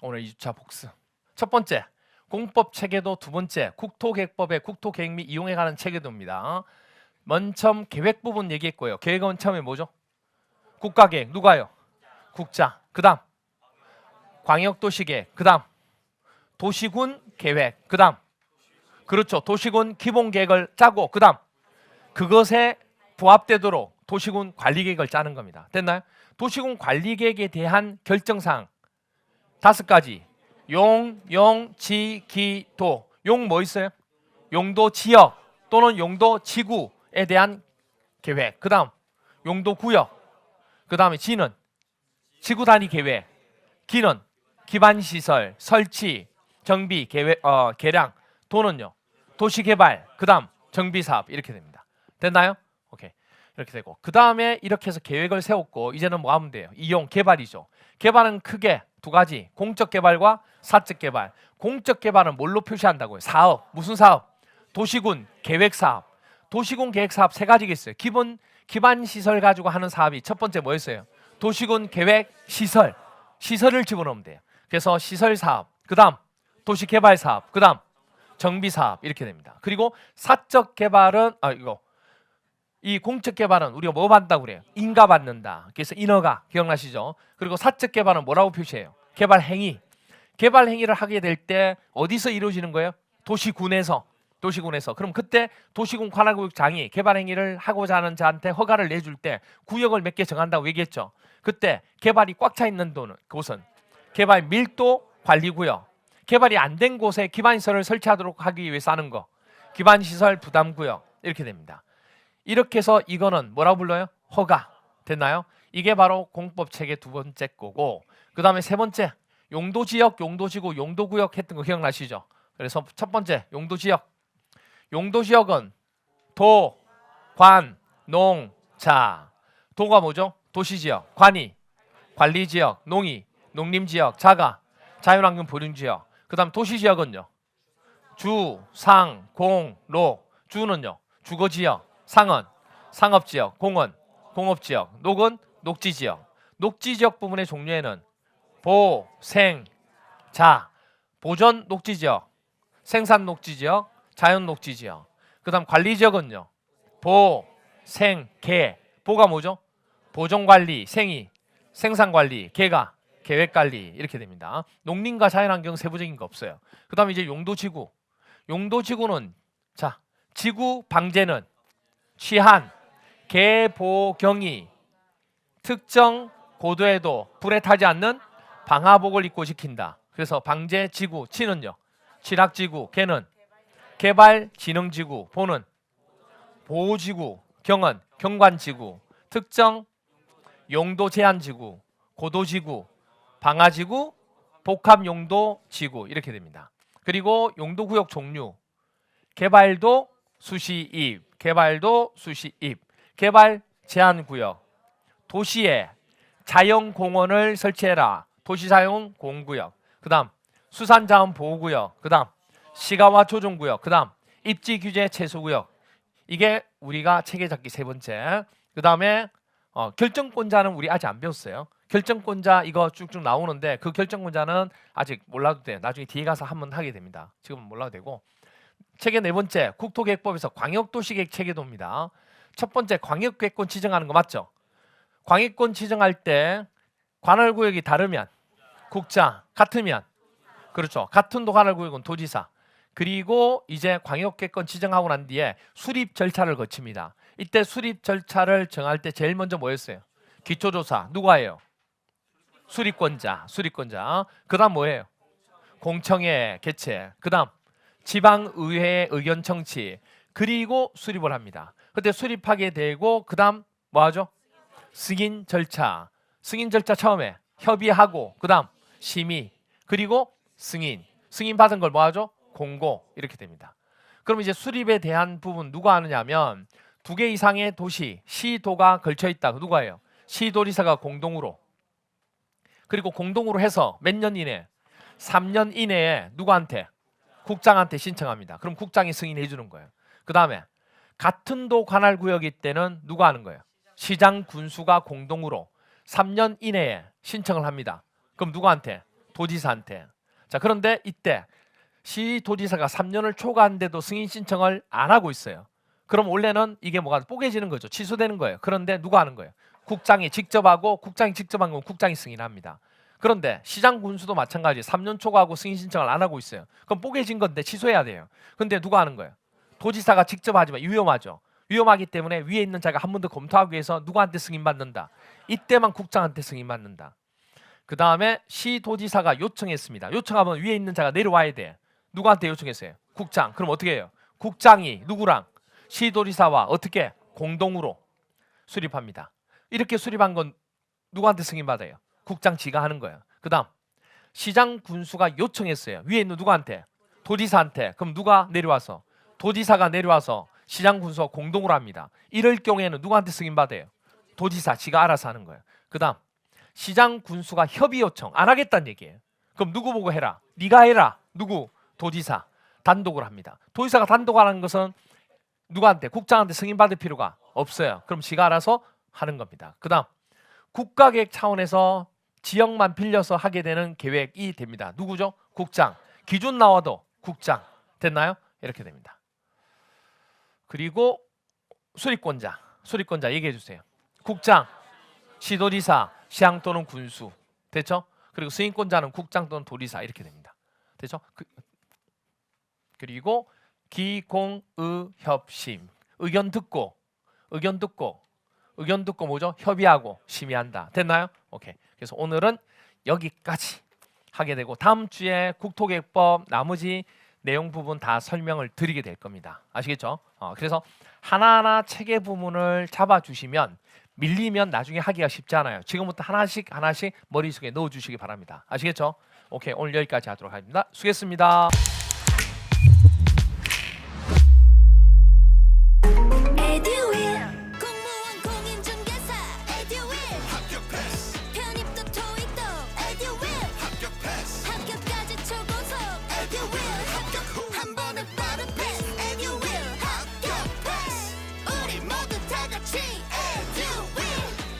오늘 2주차 복습. 첫 번째, 공법 체계도. 두 번째, 국토계획법의 국토계획 및 이용에 관한 체계도입니다. 먼저 계획 부분 얘기했고요. 계획은 처음에 뭐죠? 국가계획. 누가요? 국자. 그 다음 광역도시계획. 그 다음 도시군 계획. 그 다음 그렇죠. 도시군 기본계획을 짜고 그 다음 그것에 부합되도록 도시군 관리계획을 짜는 겁니다. 됐나요? 도시군 관리계획에 대한 결정사항 5가지. 용, 지, 기, 도. 용 뭐 있어요? 용도 지역 또는 용도 지구에 대한 계획. 그 다음 용도 구역. 그 다음에 지는 지구 단위 계획. 기는 기반시설, 설치, 정비, 계획, 계량. 도는요 도시개발. 그 다음 정비사업. 이렇게 됩니다. 됐나요? 오케이. 이렇게 되고 그 다음에 이렇게 해서 계획을 세웠고 이제는 뭐 하면 돼요? 이용, 개발이죠. 개발은 크게 2가지. 공적 개발과 사적 개발. 공적 개발은 뭘로 표시한다고요? 사업. 무슨 사업? 도시군 계획 사업. 도시군 계획 사업 3가지가 있어요. 기반 시설 가지고 하는 사업이 첫 번째 뭐였어요? 도시군 계획 시설. 시설을 집어넣으면 돼요. 그래서 시설 사업. 그다음 도시 개발 사업. 그다음 정비 사업. 이렇게 됩니다. 그리고 사적 개발은 이 공적 개발은 우리가 뭐 받는다고 그래요? 인가 받는다. 그래서 인허가 기억나시죠? 그리고 사적 개발은 뭐라고 표시해요? 개발 행위. 개발 행위를 하게 될 때 어디서 이루어지는 거예요? 도시군에서. 그럼 그때 도시군 관할구역장이 개발 행위를 하고자 하는 자한테 허가를 내줄 때 구역을 몇 개 정한다고 얘기했죠. 그때 개발이 꽉 차 있는 곳은 개발 밀도 관리구역. 개발이 안 된 곳에 기반시설을 설치하도록 하기 위해서 하는 거. 기반시설 부담구역. 이렇게 됩니다. 이렇게 해서 이거는 뭐라고 불러요? 허가. 됐나요? 이게 바로 공법체계 2번째 거고 그 다음에 3번째 용도지역, 용도지구, 용도구역 했던 거 기억나시죠? 그래서 첫 번째 용도지역. 용도지역은 도, 관, 농, 자. 도가 뭐죠? 도시지역. 관이 관리지역. 농이 농림지역. 자가 자연환경 보존지역. 그 다음 도시지역은요 주, 상, 공, 로. 주는요 주거지역. 상은 상업지역. 공은 공업지역. 녹은 녹지지역. 녹지지역 부분의 종류에는 보, 생, 자. 보전 녹지지역, 생산 녹지지역, 자연 녹지지역. 그 다음 관리지역은요 보, 생, 개. 보가 뭐죠? 보존관리. 생이 생산관리. 개가 계획관리. 이렇게 됩니다. 농림과 자연환경 세부적인 거 없어요. 그 다음에 이제 용도지구. 용도지구는 자 지구 방제는 취한, 개보경이 특정 고도에도 불에 타지 않는 방화복을 입고 지킨다. 그래서 방제지구. 치는요 취락지구. 개는 개발진흥지구. 보는 보호지구. 경은 경관지구. 특정 용도제한지구, 고도지구, 방화지구, 복합용도지구. 이렇게 됩니다. 그리고 용도구역 종류 개발도 수시입, 개발도 수시입, 개발 제한구역. 도시에 자연공원을 설치해라. 도시사용 공구역. 그 다음 수산자원 보호구역. 그 다음 시가와 조정구역. 그 다음 입지규제 최소구역. 이게 우리가 체계잡기 3번째. 그 다음에 결정권자는 우리 아직 안 배웠어요. 결정권자 이거 쭉쭉 나오는데 그 결정권자는 아직 몰라도 돼요. 나중에 뒤에 가서 한번 하게 됩니다. 지금은 몰라도 되고. 체계 4번째 국토계획법에서 광역도시계획 체계도입니다. 첫 번째 광역계획권 지정하는 거 맞죠? 광역권 지정할 때 관할구역이 다르면 국자, 같으면 그렇죠. 같은 관할구역은 도지사. 그리고 이제 광역계획권 지정하고 난 뒤에 수립 절차를 거칩니다. 이때 수립 절차를 정할 때 제일 먼저 뭐였어요? 기초조사. 누가 해요? 수립권자. 그 다음 뭐예요? 공청회 개최. 그 다음 지방의회 의견 청취. 그리고 수립을 합니다. 그때 수립하게 되고 그 다음 뭐 하죠? 승인 절차. 승인 절차 처음에 협의하고 그 다음 심의. 그리고 승인. 승인 받은 걸 뭐 하죠? 공고. 이렇게 됩니다. 그럼 이제 수립에 대한 부분 누가 하느냐 하면 2개 이상의 도시, 시도가 걸쳐 있다. 누가 해요? 시도지사가 공동으로. 그리고 공동으로 해서 몇 년 이내? 3년 이내에 누구한테? 국장한테 신청합니다. 그럼 국장이 승인해 주는 거예요. 그 다음에 같은 도 관할 구역일 때는 누가 하는 거예요? 시장 군수가 공동으로 3년 이내에 신청을 합니다. 그럼 누구한테? 도지사한테. 자, 그런데 이때 시도지사가 3년을 초과한데도 승인 신청을 안 하고 있어요. 그럼 원래는 이게 뭐가 뽀개지는 거죠. 취소되는 거예요. 그런데 누가 하는 거예요? 국장이 직접 하고, 국장이 직접 한 건 국장이 승인합니다. 그런데 시장 군수도 마찬가지 3년 초과하고 승인 신청을 안 하고 있어요. 그럼 뽀개진 건데 취소해야 돼요. 근데 누가 하는 거예요? 도지사가 직접 하지만 위험하죠. 위험하기 때문에 위에 있는 자가 한 번 더 검토하기 위해서 누구한테 승인받는다? 이때만 국장한테 승인받는다. 그 다음에 시도지사가 요청했습니다. 요청하면 위에 있는 자가 내려와야 돼. 누구한테 요청했어요? 국장. 그럼 어떻게 해요? 국장이 누구랑? 시도지사와 어떻게? 공동으로 수립합니다. 이렇게 수립한 건 누구한테 승인받아요? 국장 지가 하는 거예요. 그 다음 시장 군수가 요청했어요. 위에 있는 누구한테? 도지사한테. 그럼 누가 내려와서? 도지사가 내려와서 시장 군수와 공동으로 합니다. 이럴 경우에는 누구한테 승인받아요? 도지사 지가 알아서 하는 거예요. 그 다음 시장 군수가 협의 요청 안 하겠다는 얘기예요. 그럼 누구 보고 해라? 네가 해라. 누구? 도지사 단독으로 합니다. 도지사가 단독하는 것은 누구한테? 국장한테 승인받을 필요가 없어요. 그럼 지가 알아서 하는 겁니다. 그 다음 국가계획 차원에서 지역만 빌려서 하게 되는 계획이 됩니다. 누구죠? 국장. 기준 나와도 국장. 됐나요? 이렇게 됩니다. 그리고 수립권자. 수립권자 얘기해 주세요. 국장, 시도지사, 시장 또는 군수. 됐죠? 그리고 승인권자는 국장 또는 도지사 이렇게 됩니다. 됐죠? 그리고 기공의협심. 의견 듣고 뭐죠? 협의하고 심의한다. 됐나요? 오케이. 그래서 오늘은 여기까지 하게 되고 다음 주에 국토계획법 나머지 내용 부분 다 설명을 드리게 될 겁니다. 아시겠죠? 그래서 하나하나 체계 부분을 잡아주시면 밀리면 나중에 하기가 쉽지 않아요. 지금부터 하나씩 머릿속에 넣어주시기 바랍니다. 아시겠죠? 오케이. 오늘 여기까지 하도록 하겠습니다. 수고했습니다. 합격까지 초고속 에듀윌 합격